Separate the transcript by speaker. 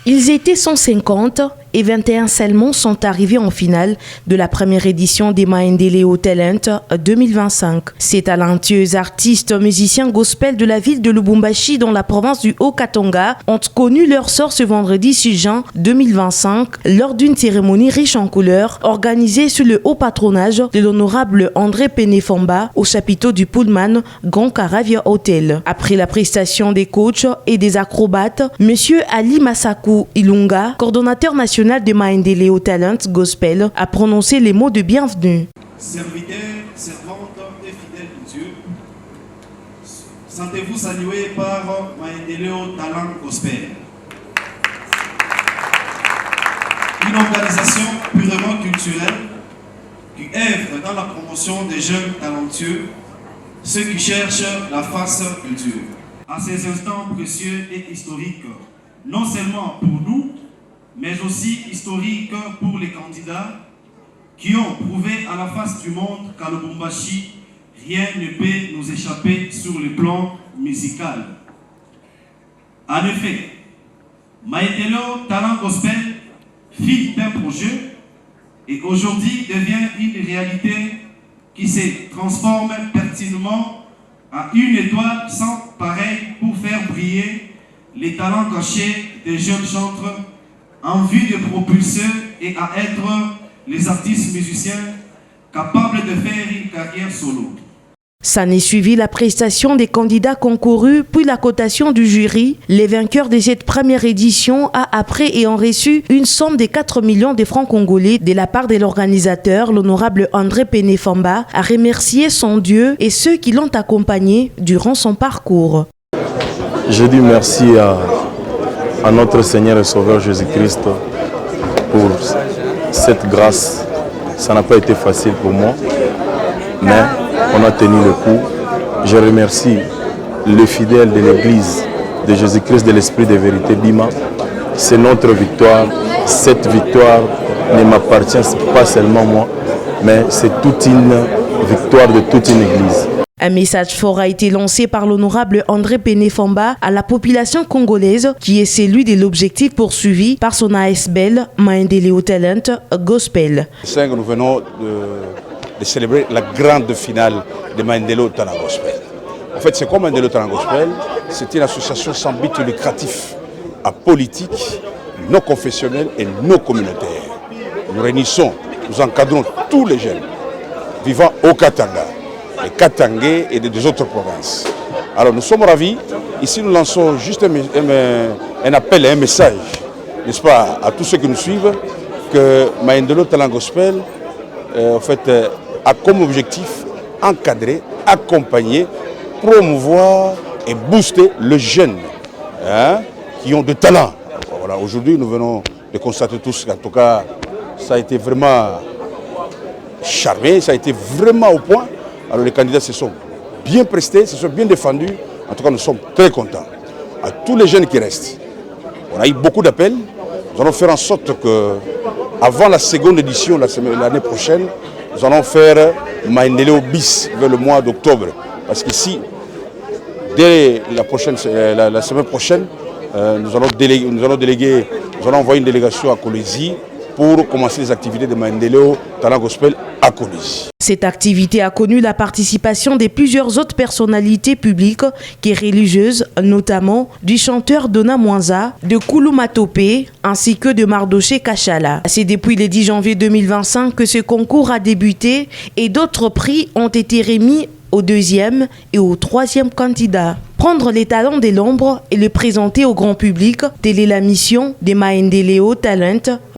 Speaker 1: Ils étaient 150 et 21 seulement sont arrivés en finale de la première édition des Maendeleo Talent 2025. Ces talentueux artistes musiciens gospel de la ville de Lubumbashi dans la province du Haut-Katanga ont connu leur sort ce vendredi 6 juin 2025 lors d'une cérémonie riche en couleurs organisée sous le haut patronage de l'honorable André Penefamba au chapiteau du Pullman Grand Caravia Hotel. Après la prestation des coachs et des acrobates, Monsieur Ali Masaku Ilunga, coordonnateur national de Maendeleo Talent Gospel, a prononcé les mots de bienvenue.
Speaker 2: Serviteurs, servantes et fidèles de Dieu, sentez-vous salués par Maendeleo Talent Gospel. Une organisation purement culturelle qui œuvre dans la promotion des jeunes talentueux, ceux qui cherchent la face de Dieu. À ces instants précieux et historiques, non seulement pour nous, mais aussi historiques pour les candidats qui ont prouvé à la face du monde qu'à Lubumbashi, rien ne peut nous échapper sur le plan musical. En effet, Maendeleo Talent Gospel fit un projet et aujourd'hui devient une réalité qui se transforme pertinemment à une étoile sans pareil pour faire briller les talents cachés des jeunes chantres en vue de propulser et à être les artistes musiciens capables de faire une carrière solo.
Speaker 1: Ça n'est suivi la prestation des candidats concourus, puis la cotation du jury. Les vainqueurs de cette première édition a après et ont reçu une somme de 4 millions de francs congolais de la part de l'organisateur, l'honorable André Penefamba, a remercié son Dieu et ceux qui l'ont accompagné durant son parcours.
Speaker 3: Je dis merci à notre Seigneur et Sauveur Jésus-Christ pour cette grâce. Ça n'a pas été facile pour moi, mais on a tenu le coup. Je remercie les fidèles de l'Église de Jésus-Christ de l'Esprit de vérité Bima. C'est notre victoire. Cette victoire ne m'appartient pas seulement moi, mais c'est toute une victoire de toute une Église.
Speaker 1: Un message fort a été lancé par l'honorable André Penefamba à la population congolaise qui est celui de l'objectif poursuivi par son ASBL Maendeleo Talent Gospel.
Speaker 4: Nous venons de célébrer la grande finale de Maendeleo Talent Gospel. En fait, c'est quoi Maendeleo Talent Gospel? C'est une association sans but lucratif, apolitique, non confessionnelle et non communautaire. Nous réunissons, nous encadrons tous les jeunes vivant au Katanga, les Katangais et des autres provinces. Alors nous sommes ravis. Ici nous lançons juste un appel et un message, n'est-ce pas, à tous ceux qui nous suivent, que Maendeleo Talent Gospel en fait, a comme objectif encadrer, accompagner, promouvoir et booster les jeunes qui ont de talent. Voilà, aujourd'hui nous venons de constater tous qu'en tout cas ça a été vraiment charmé, ça a été vraiment au point. Alors les candidats se sont bien prestés, se sont bien défendus. En tout cas, nous sommes très contents. À tous les jeunes qui restent, on a eu beaucoup d'appels. Nous allons faire en sorte que, avant la seconde édition, l'année prochaine, nous allons faire Maendeleo bis vers le mois d'octobre. Parce qu'ici, dès la semaine prochaine, nous allons envoyer une délégation à Kolwezi pour commencer les activités de Maendeleo Talent Gospel à Kolwezi.
Speaker 1: Cette activité a connu la participation de plusieurs autres personnalités publiques et religieuses, notamment du chanteur Dona Mwanza, de Koulouma Topé, ainsi que de Mardoché Kachala. C'est depuis le 10 janvier 2025 que ce concours a débuté et d'autres prix ont été remis au deuxième et au troisième candidat. Prendre les talents de l'ombre et les présenter au grand public, telle est la mission des Maendeleo Talent